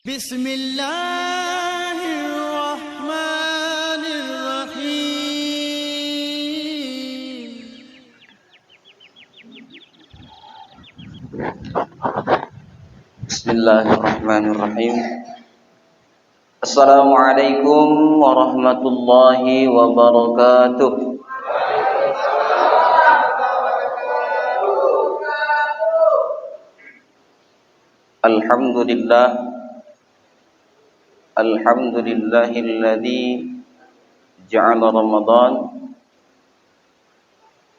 بسم الله الرحمن الرحيم. بسم الله الرحمن الرحيم. السلام عليكم ورحمة الله وبركاته. Alhamdulillahilladzi ja'ala Ramadan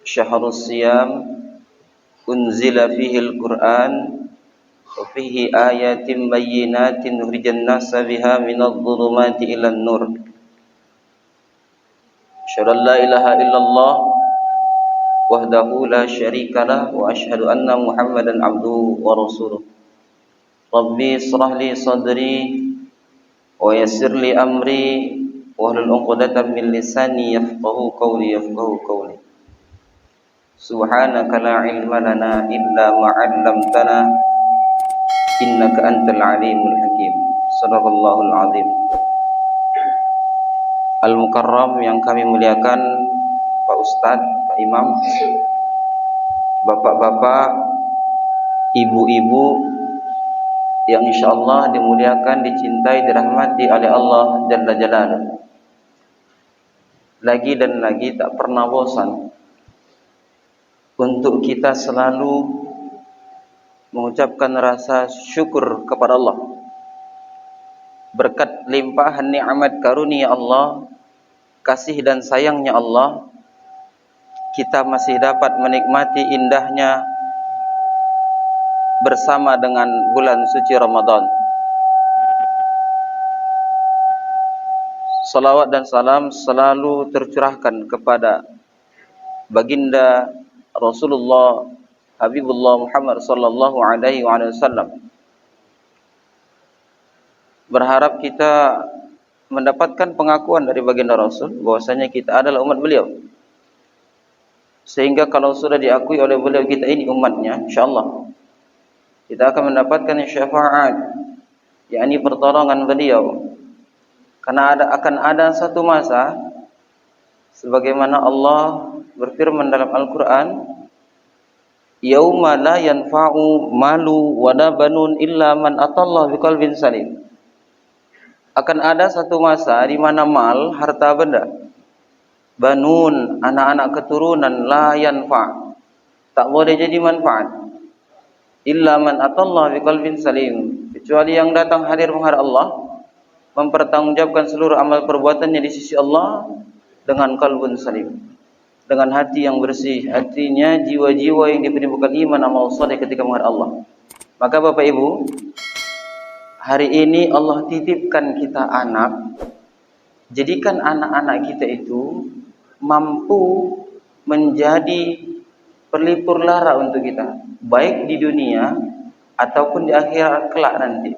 syahrus siyam unzila fihil Qur'an wa fihi ayatin bayyinatin nukhrijan nasa biha minadh dhulumati ilan nur. Asyhadu an la ilaha illallah wahdahu la syarikalah wa asyhadu anna Muhammadan abduhu wa rasuluh. Rabbi israh li sadri wa yassir li amri wahlul 'uqdatam min lisani yafqahu qawli. Subhanaka la ilma lana illa ma 'allamtana innaka antal alimul hakim. Shadaqallahul azim. Al-Mukarram yang kami muliakan, Pak Ustadz, Pak Imam, bapak-bapak, ibu-ibu yang insyaallah dimuliakan, dicintai, dirahmati oleh Allah Jalla Jalaluhu. Lagi dan lagi tak pernah bosan untuk kita selalu mengucapkan rasa syukur kepada Allah. Berkat limpahan nikmat karunia Allah, kasih dan sayangnya Allah, kita masih dapat menikmati indahnya bersama dengan bulan suci Ramadan. Salawat dan salam selalu tercurahkan kepada baginda Rasulullah Habibullah Muhammad sallallahu alaihi wasallam. Berharap kita mendapatkan pengakuan dari baginda Rasul bahwasanya kita adalah umat beliau. Sehingga kalau sudah diakui oleh beliau kita ini umatnya, insyaallah kita akan mendapatkan syafaat, yakni pertolongan beliau. Karena akan ada satu masa sebagaimana Allah berfirman dalam Al-Qur'an, yauma la yanfa'u malu wala banun illa man atallaha biqalbin salim. Akan ada satu masa di mana mal, harta benda, banun, anak-anak keturunan, la yanfa', tak boleh jadi manfaat, illa man atallaha biqalbin salim, kecuali yang datang hadir menghadap Allah, mempertanggungjawabkan seluruh amal perbuatannya di sisi Allah dengan qalbun salim, dengan hati yang bersih, artinya jiwa-jiwa yang dipenuhi iman amal saleh ketika menghadap Allah. Maka Bapak Ibu, hari ini Allah titipkan kita anak, jadikan anak-anak kita itu mampu menjadi pelipur lara untuk kita, baik di dunia ataupun di akhirat kelak nanti.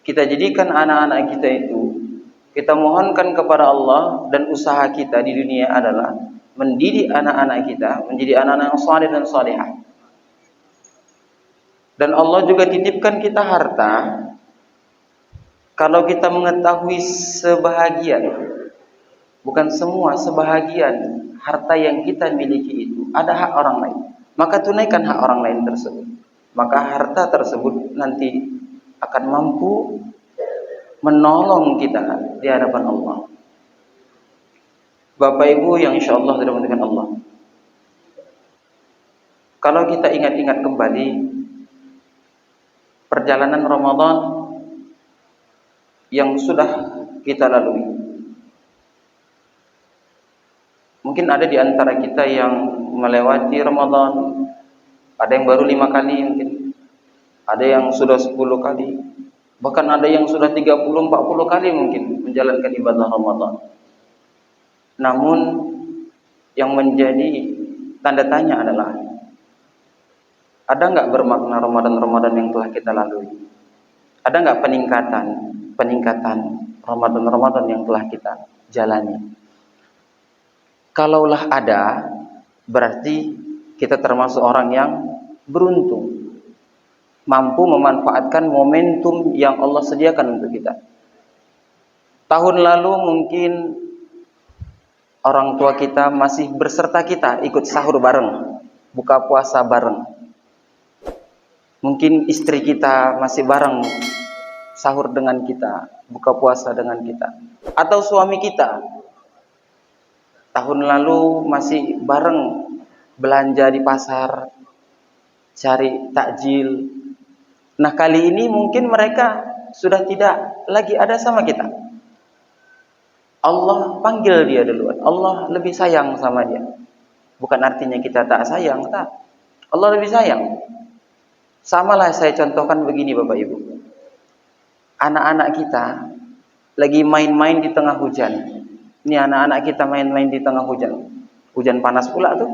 Kita jadikan anak-anak kita itu, kita mohonkan kepada Allah, dan usaha kita di dunia adalah mendidik anak-anak kita menjadi anak-anak yang saleh dan salihah. Dan Allah juga titipkan kita harta. Kalau kita mengetahui sebahagian, bukan semua, sebahagian harta yang kita miliki itu ada hak orang lain, maka tunaikan hak orang lain tersebut. Maka harta tersebut nanti akan mampu menolong kita di hadapan Allah. Bapak Ibu yang insyaallah dirahmati Allah, kalau kita ingat-ingat kembali perjalanan Ramadan yang sudah kita lalui, mungkin ada di antara kita yang melewati Ramadan, ada yang baru 5 kali mungkin, ada yang sudah 10 kali, bahkan ada yang sudah 30-40 kali mungkin menjalankan ibadah Ramadan. Namun yang menjadi tanda tanya adalah, ada enggak bermakna Ramadan-Ramadan yang telah kita lalui? Ada enggak peningkatan Ramadan-Ramadan yang telah kita jalani? Kalaulah ada, berarti kita termasuk orang yang beruntung. mampu memanfaatkan momentum yang Allah sediakan untuk kita. Tahun lalu mungkin orang tua kita masih berserta kita ikut sahur bareng, buka puasa bareng. Mungkin istri kita masih bareng sahur dengan kita, buka puasa dengan kita. Atau suami kita tahun lalu masih bareng belanja di pasar, cari takjil. Nah, kali ini mungkin mereka sudah tidak lagi ada sama kita. Allah panggil dia duluan. Allah lebih sayang sama dia. Bukan artinya kita tak sayang, tak. Allah lebih sayang. Samalah saya contohkan begini Bapak Ibu. Anak-anak kita lagi main-main di tengah hujan. Ini anak-anak kita main-main di tengah hujan. Hujan panas pula tuh.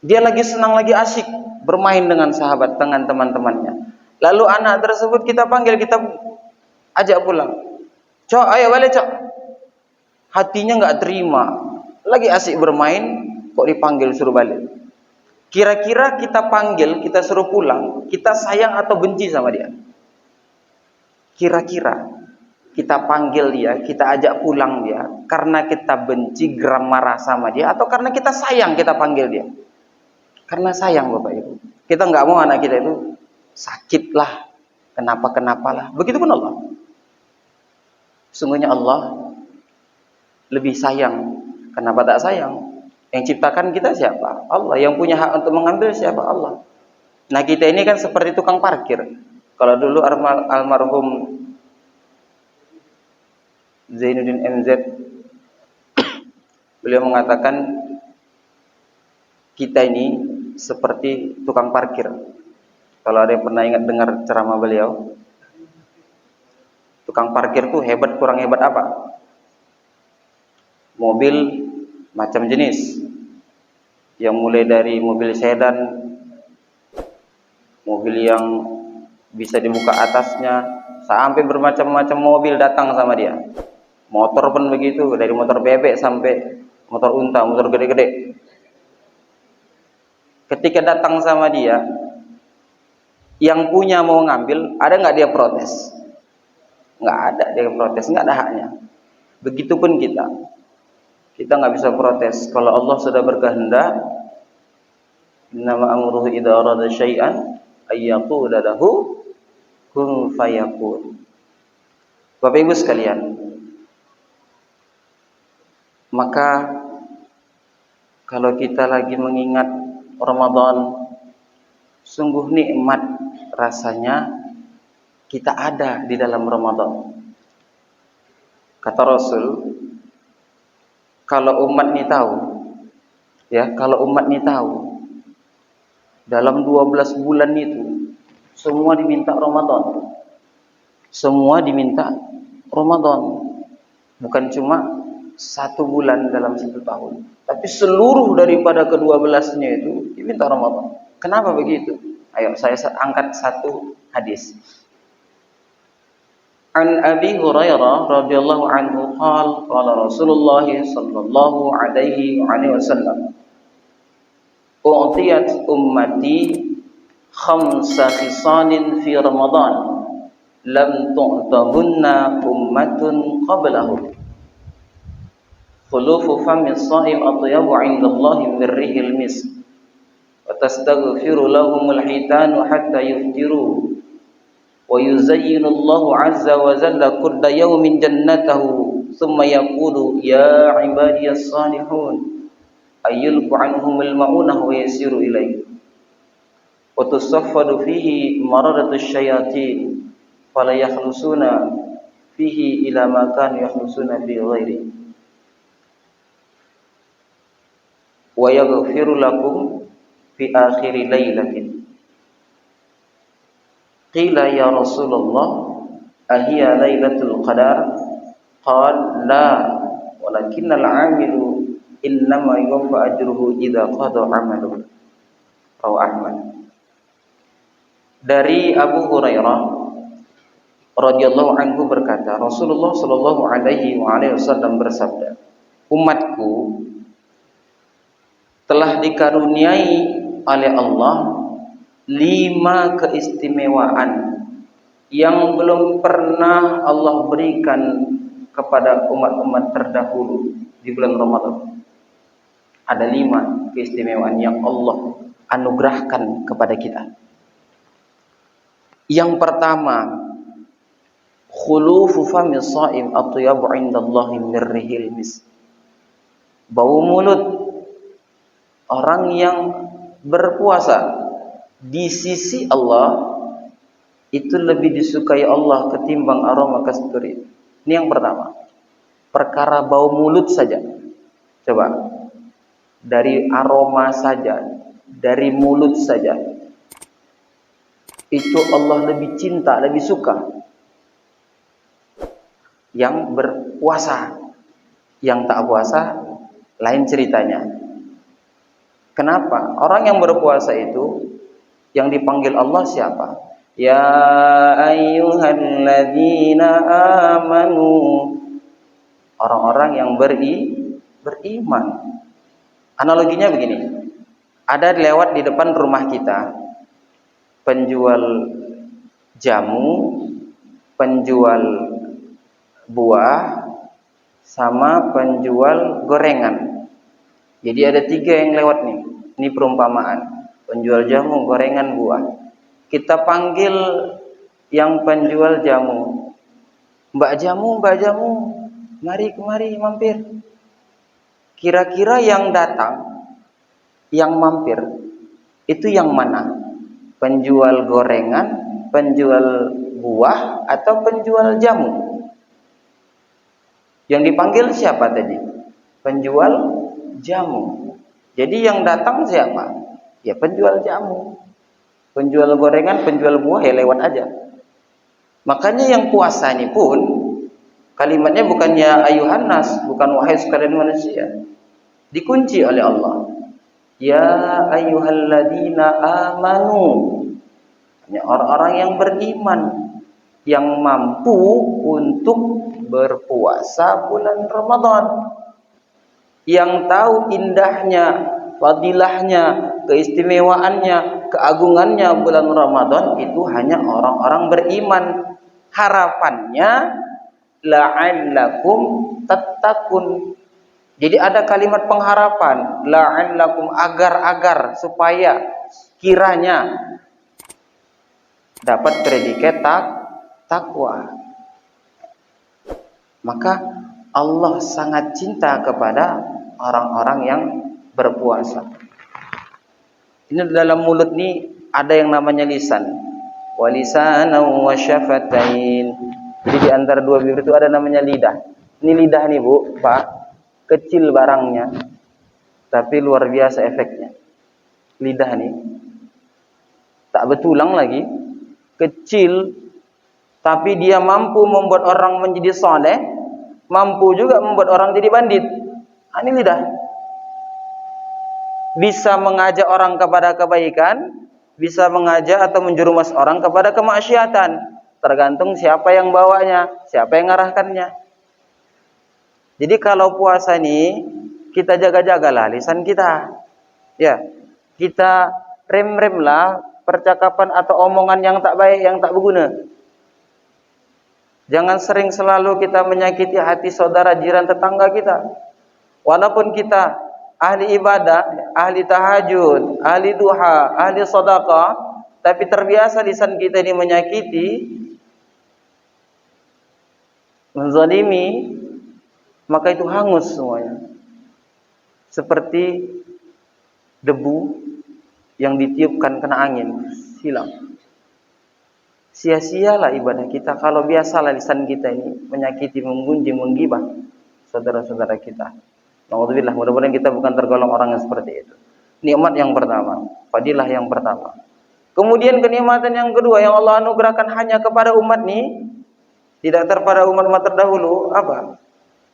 Dia lagi senang, lagi asyik bermain dengan sahabat, dengan teman-temannya. Lalu anak tersebut kita panggil, kita ajak pulang. Cok, ayo balik cok. Hatinya nggak terima. Lagi asyik bermain, kok dipanggil suruh balik. Kira-kira kita panggil, kita suruh pulang, kita sayang atau benci sama dia? Kira-kira kita panggil dia, kita ajak pulang dia, karena kita benci, geram, marah sama dia, atau karena kita sayang kita panggil dia? Karena sayang Bapak Ibu. Kita nggak mau anak kita itu sakit lah, kenapa-kenapalah. Begitupun Allah. Sungguhnya Allah lebih sayang. Kenapa tak sayang? Yang ciptakan kita siapa? Allah. Yang punya hak untuk mengambil siapa? Allah. Nah, kita ini kan seperti tukang parkir. Kalau dulu almarhum Zainuddin MZ beliau mengatakan kita ini seperti tukang parkir. Kalau ada yang pernah ingat dengar ceramah beliau, tukang parkir tuh hebat kurang hebat apa? Mobil macam jenis, yang mulai dari mobil sedan, mobil yang bisa dibuka atasnya, sampai bermacam-macam mobil datang sama dia. Motor pun begitu, dari motor bebek sampai motor unta, motor gede-gede. Ketika datang sama dia, yang punya mau ngambil, ada nggak dia protes? Nggak ada dia protes, nggak ada haknya. Begitupun kita nggak bisa protes. Kalau Allah sudah berkehendak, innama amruhu idza arada syai'an ayyaqula lahu kun fayakun. Bapak Ibu sekalian, maka kalau kita lagi mengingat Ramadan, sungguh nikmat rasanya kita ada di dalam Ramadan. Kata Rasul, kalau umat ini tahu, kalau umat ini tahu, dalam 12 bulan itu semua diminta Ramadan. Semua diminta Ramadan. Bukan cuma 1 bulan dalam 1 tahun, tapi seluruh daripada ke-12-nya itu diminta Ramadan. Kenapa begitu? Ayo saya angkat satu hadis. An Abi Hurairah radhiyallahu anhu qala Rasulullah sallallahu alaihi wasallam, u'tiyat ummati khamsa khisalin fi Ramadan lam tu'tahunna ummatun qablahum. Khulufu fami as-sa'im atyabu 'inda Allah min rihil misk wa tastaghfiru lahumul hitanu hatta yuftiru wa yuzayyinu Allah 'azza wa jalla kulla yawmin jannatahu thumma yaqulu ya 'ibadiyas salihun ayyulqu 'anhumul ma'unah wa yasiru ilayhi wa tusaffadu fihi maradatus syayatin fala yakhlusuna fihi ila ma kanu yakhlusuna fi ghairihi wa yaghfiru lakum fi akhiri lailatin. Qila ya Rasulullah ahiya lailatul qadar? Qala la walakinnal 'amilu innama yuwaffa ajruhu idza qada 'amaluhu. Rawahu Ahmad. Dari Abu Hurairah radhiyallahu anhu berkata, Rasulullah sallallahu alaihi wasallam bersabda, umatku telah dikaruniai oleh Allah 5 keistimewaan yang belum pernah Allah berikan kepada umat-umat terdahulu di bulan Ramadan. Ada 5 keistimewaan yang Allah anugerahkan kepada kita. Yang pertama, khulufu fami shaim atyabu indallahi min rihil mis. Bau mulut orang yang berpuasa di sisi Allah itu lebih disukai Allah ketimbang aroma kasturi. Ini yang pertama. Perkara bau mulut saja. Coba. Dari aroma saja, dari mulut saja. Itu Allah lebih cinta, lebih suka yang berpuasa. Yang tak puasa lain ceritanya. Kenapa? Orang yang berpuasa itu yang dipanggil Allah siapa? Ya ayyuhalladzina amanu. Orang-orang yang beriman. Analoginya begini. Ada lewat di depan rumah kita penjual jamu, penjual buah, sama penjual gorengan. Jadi ada 3 yang lewat nih. Ini perumpamaan. Penjual jamu, gorengan, buah. Kita panggil yang penjual jamu. Mbak jamu, mari kemari mampir. Kira-kira yang datang, yang mampir, itu yang mana? Penjual gorengan, penjual buah, atau penjual jamu? Yang dipanggil siapa tadi? Penjual jamu. Jadi yang datang siapa? Ya penjual jamu. Penjual gorengan, penjual buah ya lewat aja. Makanya yang puasa ini pun kalimatnya bukan ya ayuhan nas, bukan wahai sekalian manusia. Dikunci oleh Allah. Ya ayyuhalladzina amanu. Hanya orang-orang yang beriman yang mampu untuk berpuasa bulan Ramadan. Yang tahu indahnya, fadilahnya, keistimewaannya, keagungannya bulan Ramadan itu hanya orang-orang beriman. Harapannya la'allakum tattaqun. Jadi ada kalimat pengharapan, la'allakum, agar supaya kiranya dapat predikat takwa. Maka Allah sangat cinta kepada orang-orang yang berpuasa. Ini dalam mulut nih ada yang namanya lisan. Walisanan wa syafatain. Jadi di antara 2 bibir itu ada namanya lidah. Ini lidah nih Bu, Pak. Kecil barangnya, tapi luar biasa efeknya. Lidah nih tak betulang lagi, kecil, tapi dia mampu membuat orang menjadi saleh, mampu juga membuat orang jadi bandit. Ini lidah. Bisa mengajak orang kepada kebaikan, bisa mengajak atau menjerumus orang kepada kemaksiatan. Tergantung siapa yang bawanya, siapa yang ngarahkannya. Jadi kalau puasa ini kita jaga-jagalah lisan kita. Ya, kita rem-remlah percakapan atau omongan yang tak baik, yang tak berguna. Jangan sering selalu kita menyakiti hati saudara, jiran, tetangga kita. Walaupun kita ahli ibadah, ahli tahajud, ahli duha, ahli sedekah, tapi terbiasa lisan kita ini menyakiti, menzalimi, maka itu hangus semuanya. Seperti debu yang ditiupkan kena angin, hilang. Sia-sialah ibadah kita kalau biasalah lisan kita ini menyakiti, menggunjing, menggibah saudara-saudara kita. Alhamdulillah, mudah-mudahan kita bukan tergolong orang yang seperti itu. Nikmat yang pertama, fadilah yang pertama. Kemudian kenikmatan yang kedua yang Allah anugerahkan hanya kepada umat ini, tidak terpada umat-umat terdahulu, apa?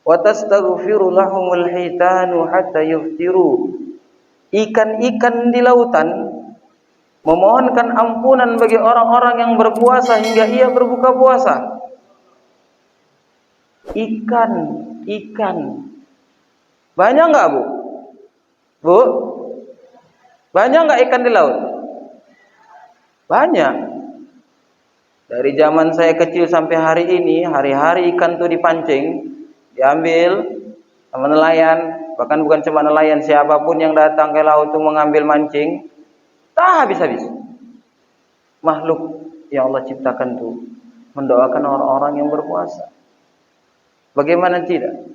Wa tastaghfiru lahumul hitanu hatta yuftiru. Ikan-ikan di lautan memohonkan ampunan bagi orang-orang yang berpuasa hingga ia berbuka puasa. Ikan. Banyak enggak, Bu? Bu? Banyak enggak ikan di laut? Banyak. Dari zaman saya kecil sampai hari ini, hari-hari ikan tuh dipancing, diambil sama nelayan, bahkan bukan cuma nelayan, siapapun yang datang ke laut itu mengambil mancing, tak habis-habis. Makhluk yang Allah ciptakan tuh mendoakan orang-orang yang berpuasa. Bagaimana tidak?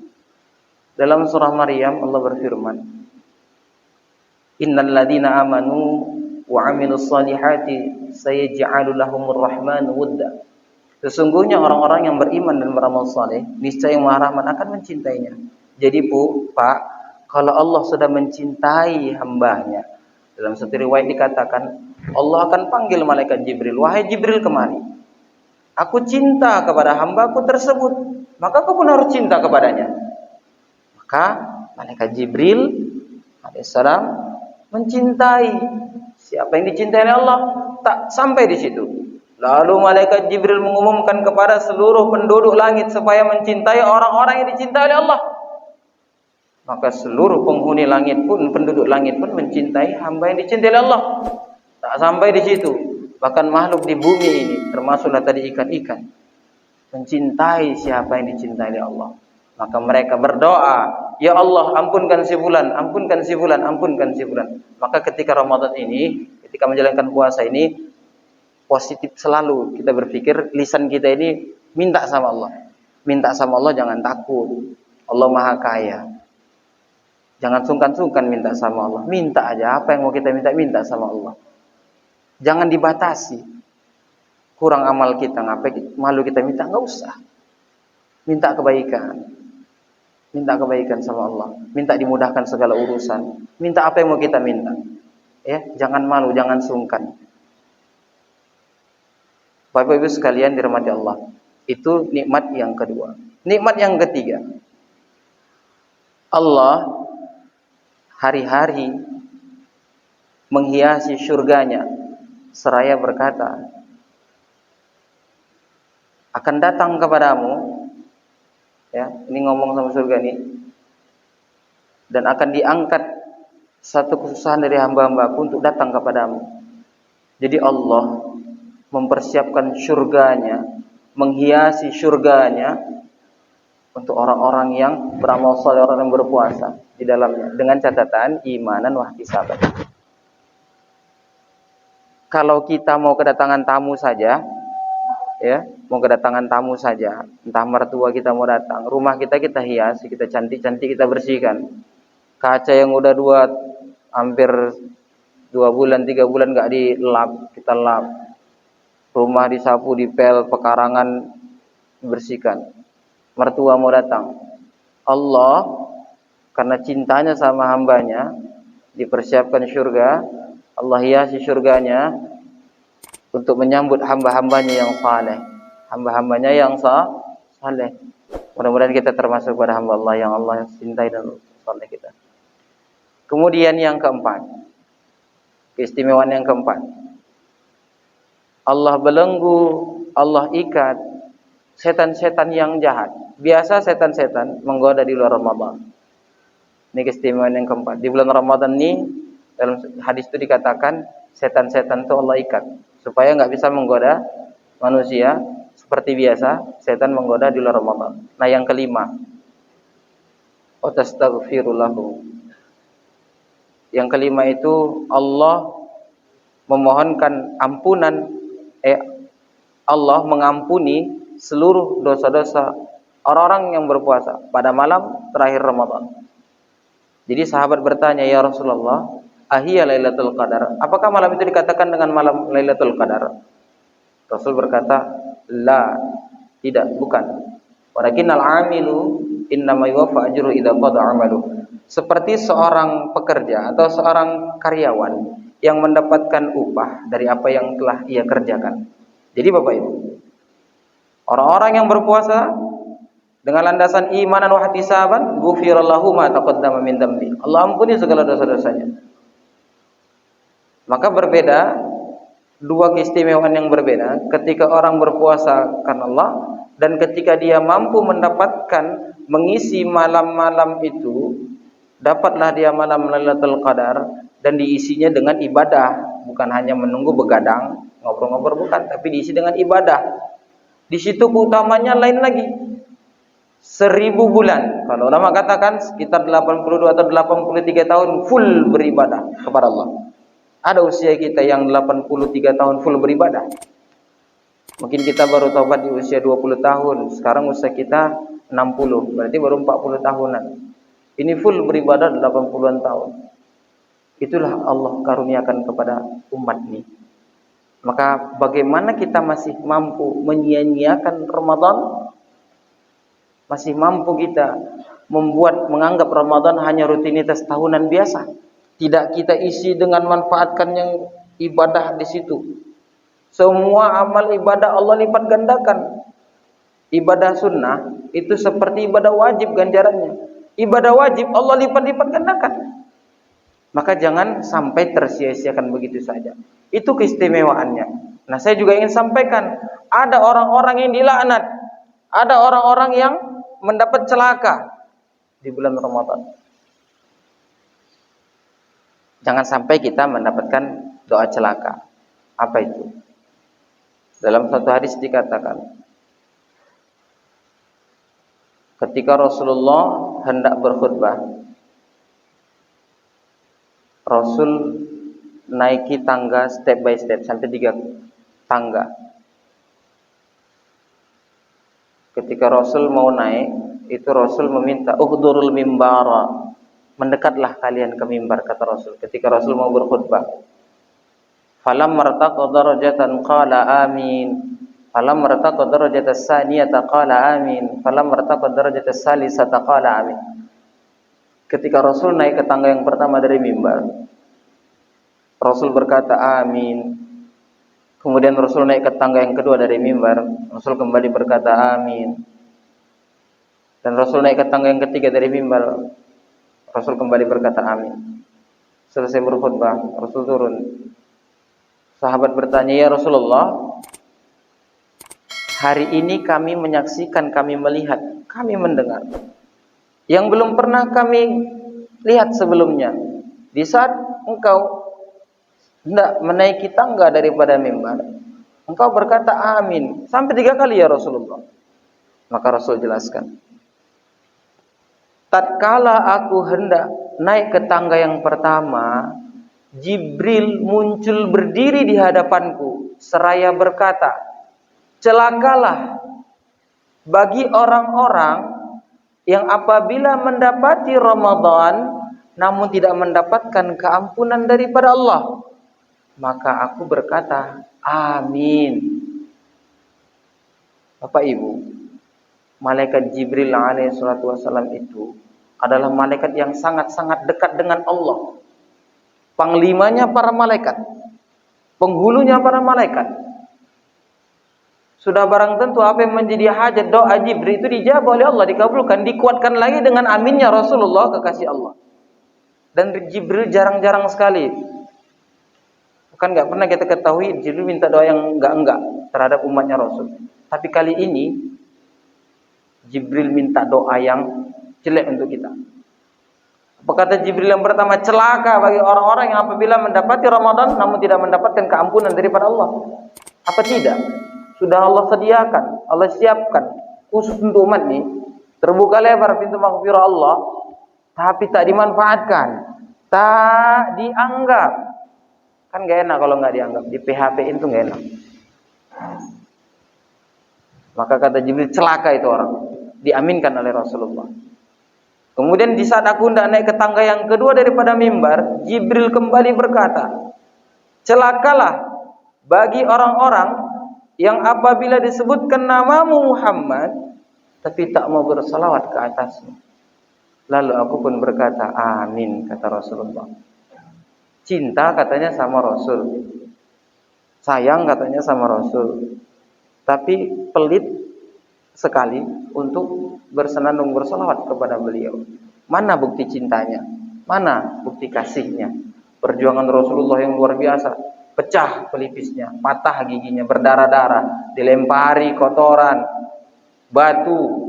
Dalam surah Maryam Allah berfirman, Innal ladzina amanu wa 'amilus solihati sayaj'alu lahumur rahmanu wudda. Sesungguhnya orang-orang yang beriman dan beramal saleh, niscaya Yang Maha Rahman akan mencintainya. Jadi Pak, kalau Allah sudah mencintai hambanya, dalam satu riwayat dikatakan, Allah akan panggil malaikat Jibril, wahai Jibril kemari. Aku cinta kepada hambaku tersebut, maka kau pun harus cinta kepadanya. Maka malaikat Jibril alaihissalam mencintai. Siapa yang dicintai oleh Allah? Tak sampai di situ. Lalu malaikat Jibril mengumumkan kepada seluruh penduduk langit supaya mencintai orang-orang yang dicintai oleh Allah. Maka seluruh penghuni langit pun, penduduk langit pun mencintai hamba yang dicintai oleh Allah. Tak sampai di situ. Bahkan makhluk di bumi ini, termasuklah tadi ikan-ikan, mencintai siapa yang dicintai oleh Allah. Maka mereka berdoa, Ya Allah, ampunkan si fulan, ampunkan si fulan, ampunkan si fulan. Maka ketika Ramadan ini, ketika menjalankan puasa ini, positif selalu kita berpikir, lisan kita ini minta sama Allah. Minta sama Allah, jangan takut. Allah Maha Kaya. Jangan sungkan-sungkan minta sama Allah. Minta aja, apa yang mau kita minta sama Allah. Jangan dibatasi. Kurang amal kita, ngapain malu kita minta, enggak usah. Minta kebaikan. Minta kebaikan sama Allah, minta dimudahkan segala urusan, minta apa yang mau kita minta. Ya, jangan malu, jangan sungkan. Bapak Ibu sekalian dirahmati Allah. Itu nikmat yang kedua. Nikmat yang ketiga. Allah hari-hari menghiasi surganya seraya berkata, akan datang kepadamu, ya, ini ngomong sama surga nih, dan akan diangkat satu kesusahan dari hamba-hambaku untuk datang kepadamu. Jadi Allah mempersiapkan surganya, menghiasi surganya untuk orang-orang yang beramal saleh, orang yang berpuasa di dalamnya, dengan catatan imanan wa ihtisaban. Kalau kita mau kedatangan tamu saja, ya, mau kedatangan tamu saja, entah mertua kita mau datang, rumah kita hiasi, kita cantik-cantik, kita bersihkan. Kaca yang udah hampir 2 bulan, 3 bulan nggak dilap, kita lap. Rumah disapu, dipel, pekarangan dibersihkan. Mertua mau datang, Allah karena cintanya sama hambanya dipersiapkan surga. Allah hiasi surganya untuk menyambut hamba-hambanya yang saleh, hamba-hambanya yang saleh. Mudah-mudahan kita termasuk pada hamba Allah yang Allah cintai dan saleh kita. Kemudian yang keempat, keistimewaan yang keempat, Allah belenggu, Allah ikat setan-setan yang jahat. Biasa setan-setan menggoda di luar Ramadan. Ini keistimewaan yang keempat. Di bulan Ramadan ini, dalam hadis itu dikatakan setan-setan itu Allah ikat supaya nggak bisa menggoda manusia seperti biasa setan menggoda di luar Ramadan. Nah, yang kelima, tastaghfirullahu. Yang kelima itu Allah memohonkan ampunan, Allah mengampuni seluruh dosa-dosa orang-orang yang berpuasa pada malam terakhir Ramadan. Jadi sahabat bertanya, ya Rasulullah, ahiyya Lailatul Qadar? Apakah malam itu dikatakan dengan malam Lailatul Qadar? Rasul berkata, la, tidak, bukan. Walakinnal 'amilu innama yuwaffa ajruhu idza qada 'amaluhu. Seperti seorang pekerja atau seorang karyawan yang mendapatkan upah dari apa yang telah ia kerjakan. Jadi Bapak Ibu, orang-orang yang berpuasa dengan landasan imanan wa ihtisaban, ghufirallahu ma taqaddama min dambi. Allah ampuni segala dosa-dosanya. Maka berbeda, dua keistimewaan yang berbeda ketika orang berpuasa karena Allah dan ketika dia mampu mendapatkan mengisi malam-malam itu, dapatlah dia malam Lailatul Qadar dan diisinya dengan ibadah, bukan hanya menunggu begadang ngobrol-ngobrol bukan, tapi diisi dengan ibadah. Di situ keutamanya lain lagi. 1000 bulan. Kalau ulama katakan sekitar 82 atau 83 tahun full beribadah kepada Allah. Ada usia kita yang 83 tahun full beribadah. Mungkin kita baru taubat di usia 20 tahun. Sekarang usia kita 60. Berarti baru 40 tahunan. Ini full beribadah 80-an tahun. Itulah Allah karuniakan kepada umat ini. Maka bagaimana kita masih mampu menyia-nyiakan Ramadan? Masih mampu kita menganggap Ramadan hanya rutinitas tahunan biasa. Tidak kita isi dengan manfaatkan yang ibadah di situ. Semua amal ibadah Allah lipat gandakan. Ibadah sunnah itu seperti ibadah wajib ganjarannya. Ibadah wajib Allah lipat-lipat gandakan. Maka jangan sampai tersia-siakan begitu saja. Itu keistimewaannya. Nah, saya juga ingin sampaikan, ada orang-orang yang dilaknat, ada orang-orang yang mendapat celaka di bulan Ramadan. Jangan sampai kita mendapatkan doa celaka. Apa itu? Dalam satu hadis dikatakan, ketika Rasulullah hendak berkhutbah, Rasul naiki tangga step by step sampai 3 tangga. Ketika Rasul mau naik, itu Rasul meminta uhdurul mimbara, mendekatlah kalian ke mimbar, kata Rasul. Ketika Rasul mau berkhutbah, falam martaqa darajatan qala amin, falam martaqa darajatas saniyata qala amin, falam martaqa darajatas salisata qala amin. Ketika Rasul naik ke tangga yang pertama dari mimbar, Rasul berkata amin. Kemudian Rasul naik ke tangga yang kedua dari mimbar, Rasul kembali berkata amin. Dan Rasul naik ke tangga yang ketiga dari mimbar, Rasul kembali berkata amin. Selesai berkhutbah, Rasul turun. Sahabat bertanya, ya Rasulullah, hari ini kami menyaksikan, kami melihat, kami mendengar yang belum pernah kami lihat sebelumnya. Di saat engkau hendak menaiki tangga daripada mimbar, engkau berkata amin sampai 3 kali ya Rasulullah. Maka Rasul jelaskan, tatkala aku hendak naik ke tangga yang pertama, Jibril muncul berdiri di hadapanku seraya berkata, celakalah bagi orang-orang yang apabila mendapati Ramadan namun tidak mendapatkan keampunan daripada Allah. Maka aku berkata amin. Bapak Ibu, malaikat Jibril alaihi salatu wasallam itu adalah malaikat yang sangat-sangat dekat dengan Allah. Panglimanya para malaikat, penghulunya para malaikat. Sudah barang tentu apa yang menjadi hajat doa Jibril itu dijawab oleh Allah, dikabulkan, dikuatkan lagi dengan aminnya Rasulullah kekasih Allah. Dan Jibril jarang-jarang sekali, kan nggak pernah kita ketahui Jibril minta doa yang enggak terhadap umatnya Rasul. Tapi kali ini Jibril minta doa yang jelek untuk kita. Apa kata Jibril yang pertama? Celaka bagi orang-orang yang apabila mendapati Ramadan namun tidak mendapatkan keampunan daripada Allah. Apa tidak? Sudah Allah sediakan, Allah siapkan khusus untuk umat ini. Terbuka lebar pintu maghfirah Allah, tapi tak dimanfaatkan, tak dianggap. Kan gak enak kalau nggak dianggap, di PHP itu gak enak. Maka kata Jibril, celaka itu orang, diaminkan oleh Rasulullah. Kemudian di saat aku hendak naik ke tangga yang kedua daripada mimbar, Jibril kembali berkata, celakalah bagi orang-orang yang apabila disebutkan namamu Muhammad tapi tak mau bersalawat ke atasmu. Lalu aku pun berkata amin, kata Rasulullah. Cinta katanya sama Rasul, sayang katanya sama Rasul, tapi pelit sekali untuk bersenandung bersalawat kepada beliau. Mana bukti cintanya? Mana bukti kasihnya? Perjuangan Rasulullah yang luar biasa, pecah pelipisnya, patah giginya, berdarah-darah, dilempari kotoran, batu.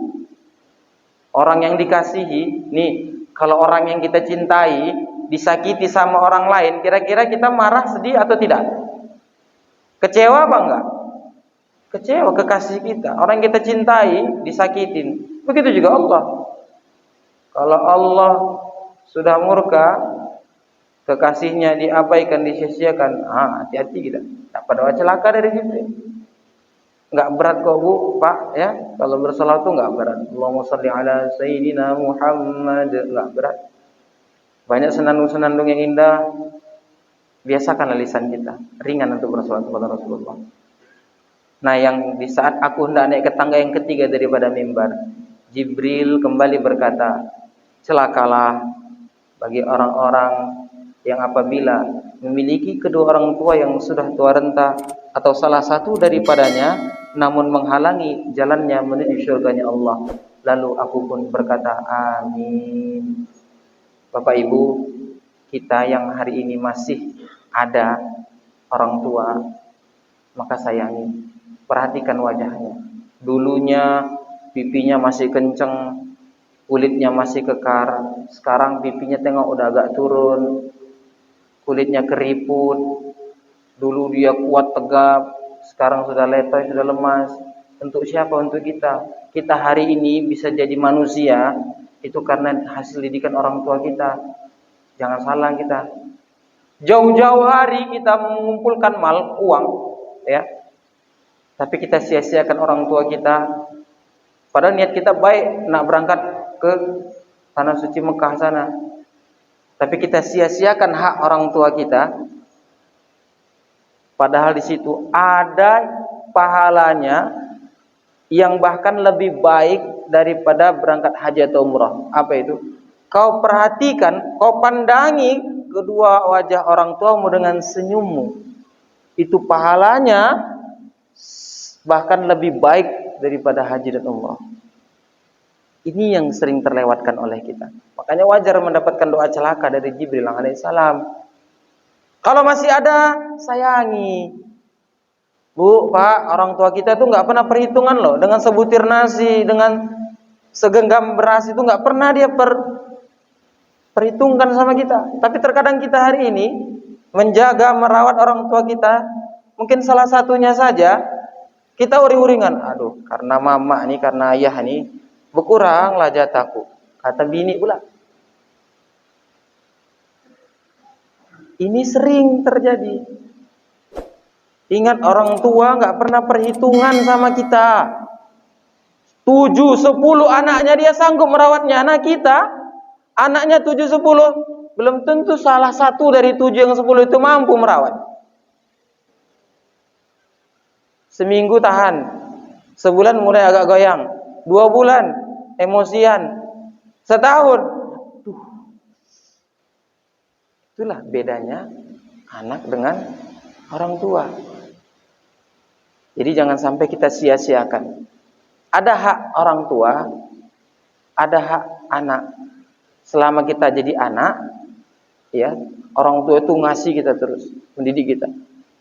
Orang yang dikasihi, nih, kalau orang yang kita cintai disakiti sama orang lain, kira-kira kita marah, sedih atau tidak? Kecewa apa enggak? Kecewa kekasih kita, orang yang kita cintai disakitin. Begitu juga Allah. Kalau Allah sudah murka, kekasihnya diabaikan, disia-siakan, hati-hati kita. Tak pada celaka dari Jibril. Enggak berat kok Bu, Pak, ya. Kalau bersalah itu enggak berat. Allahumma shalli ala sayyidina Muhammad, enggak berat. Banyak senandung-senandung yang indah. Biasakanlah lisan kita, ringan untuk bersalat kepada Rasulullah. Nah, yang di saat aku hendak naik ke tangga yang ketiga daripada mimbar, Jibril kembali berkata, celakalah bagi orang-orang yang apabila memiliki kedua orang tua yang sudah tua renta atau salah satu daripadanya namun menghalangi jalannya menuju surganya Allah. Lalu aku pun berkata amin. Bapak Ibu, kita yang hari ini masih ada orang tua, maka sayangi, perhatikan wajahnya. Dulunya pipinya masih kenceng, kulitnya masih kekar. Sekarang pipinya tengok udah agak turun, kulitnya keriput. Dulu dia kuat tegap, sekarang sudah letoy, sudah lemas. Untuk siapa? Untuk kita. Kita hari ini bisa jadi manusia itu karena hasil didikan orang tua kita. Jangan salah kita. Jauh-jauh hari kita mengumpulkan uang, ya. Tapi kita sia-siakan orang tua kita. Padahal niat kita baik nak berangkat ke tanah suci Mekah sana. Tapi kita sia-siakan hak orang tua kita. Padahal di situ ada pahalanya yang bahkan lebih baik daripada berangkat haji atau umrah. Apa itu? Kau perhatikan, kau pandangi kedua wajah orang tuamu dengan senyummu. Itu pahalanya bahkan lebih baik daripada haji dan umrah. Ini yang sering terlewatkan oleh kita. Makanya wajar mendapatkan doa celaka dari Jibril alaihissalam. Kalau masih ada, sayangi. Bu, Pak, orang tua kita tuh nggak pernah perhitungan loh. Dengan sebutir nasi, dengan segenggam beras itu nggak pernah dia perhitungkan sama kita. Tapi terkadang kita hari ini menjaga, merawat orang tua kita, mungkin salah satunya saja kita uring-uringan. Aduh, karena mama nih, karena ayah nih, berkuranglah jatahku. Kata bini pula. Ini sering terjadi. Ingat, orang tua nggak pernah perhitungan sama kita. 7, 10 anaknya dia sanggup merawatnya. Anak kita, anaknya 7, 10, belum tentu salah satu dari 7 yang 10 itu mampu merawat. Seminggu tahan, sebulan mulai agak goyang, 2 bulan emosian, setahun. Itulah bedanya anak dengan orang tua. Jadi jangan sampai kita sia-siakan. Ada hak orang tua, ada hak anak. Selama kita jadi anak, ya, orang tua itu ngasih kita terus, mendidik kita.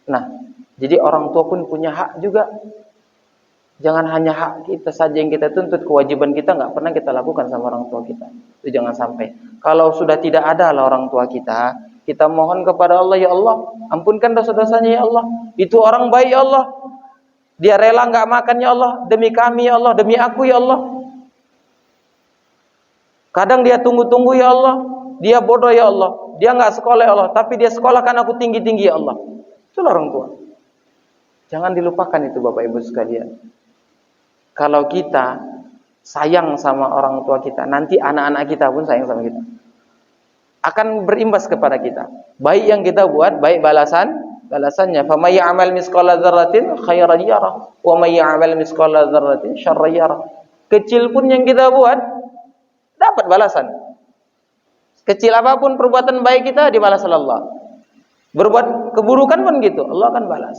Nah, jadi orang tua pun punya hak juga. Jangan hanya hak kita saja yang kita tuntut, kewajiban kita nggak pernah kita lakukan sama orang tua kita. Itu jangan sampai. Kalau sudah tidak ada lah orang tua kita mohon kepada Allah, ya Allah, ampunkan dosa-dosanya ya Allah. Itu orang baik ya Allah. Dia rela nggak makan ya Allah, demi kami ya Allah, demi aku ya Allah. Kadang dia tunggu-tunggu ya Allah, dia bodoh ya Allah, dia nggak sekolah ya Allah, tapi dia sekolahkan aku tinggi-tinggi ya Allah. Itulah orang tua. Jangan dilupakan itu Bapak Ibu sekalian. Kalau kita sayang sama orang tua kita, nanti anak-anak kita pun sayang sama kita. Akan berimbas kepada kita. Baik yang kita buat, baik balasannya. Fa may ya'mal misqala dzarratin khairan yarah, wa may ya'mal misqala dzarratin syarran yarah. Kecil pun yang kita buat dapat balasan. Kecil apapun perbuatan baik kita dibalas oleh Allah. Berbuat keburukan pun gitu, Allah akan balas.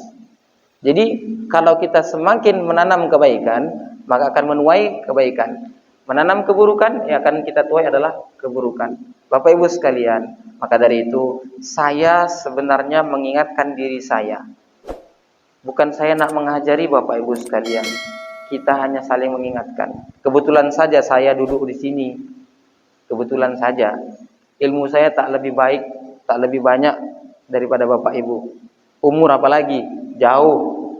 Jadi kalau kita semakin menanam kebaikan, maka akan menuai kebaikan. Menanam keburukan, yang akan kita tuai adalah keburukan. Bapak Ibu sekalian, maka dari itu saya sebenarnya mengingatkan diri saya. Bukan saya nak mengajari Bapak Ibu sekalian. Kita hanya saling mengingatkan. Kebetulan saja saya duduk di sini. Kebetulan saja. Ilmu saya tak lebih baik, tak lebih banyak daripada Bapak Ibu. Umur apalagi jauh.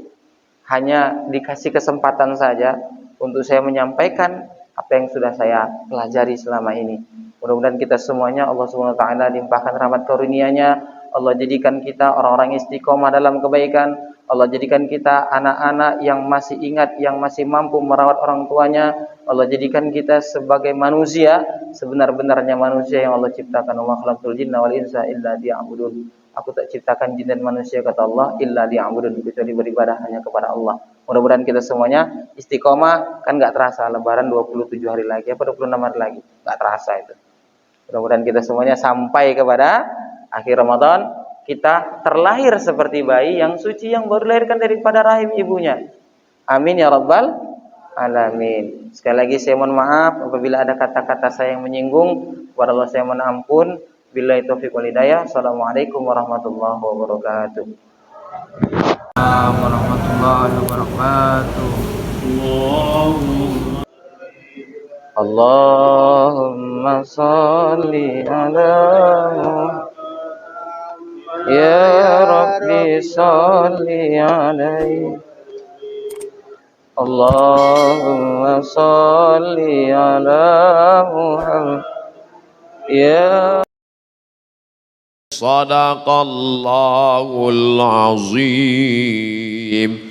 Hanya dikasih kesempatan saja untuk saya menyampaikan apa yang sudah saya pelajari selama ini. Mudah-mudahan kita semuanya Allah Subhanahu wa taala limpahkan rahmat karunia-Nya. Allah jadikan kita orang-orang istiqomah dalam kebaikan. Allah jadikan kita anak-anak yang masih ingat, yang masih mampu merawat orang tuanya. Allah jadikan kita sebagai manusia, sebenar-benarnya manusia yang Allah ciptakan. Wa ma khalaqtul jinna wal insa illa liya'budun. Aku tak ciptakan jin dan manusia, kata Allah, illa liya'budun, kecuali beribadah hanya kepada Allah. Mudah-mudahan kita semuanya istiqomah. Kan enggak terasa lebaran 27 hari lagi, apa 26 hari lagi, enggak terasa itu. Mudah-mudahan kita semuanya sampai kepada akhir Ramadan, kita terlahir seperti bayi yang suci yang baru dilahirkan daripada rahim ibunya. Amin ya rabbal alamin. Sekali lagi saya mohon maaf apabila ada kata-kata saya yang menyinggung. Kepada Allah saya mohon ampun. Billahi taufiq wal hidayah. Assalamualaikum warahmatullahi wabarakatuh. warahmatullahi wabarakatuh. Allahumma salli ala Muhammad. Ya Rabbi salli alaihi. Allahumma salli ala Muhammad. Ya Sadaqallahul azim.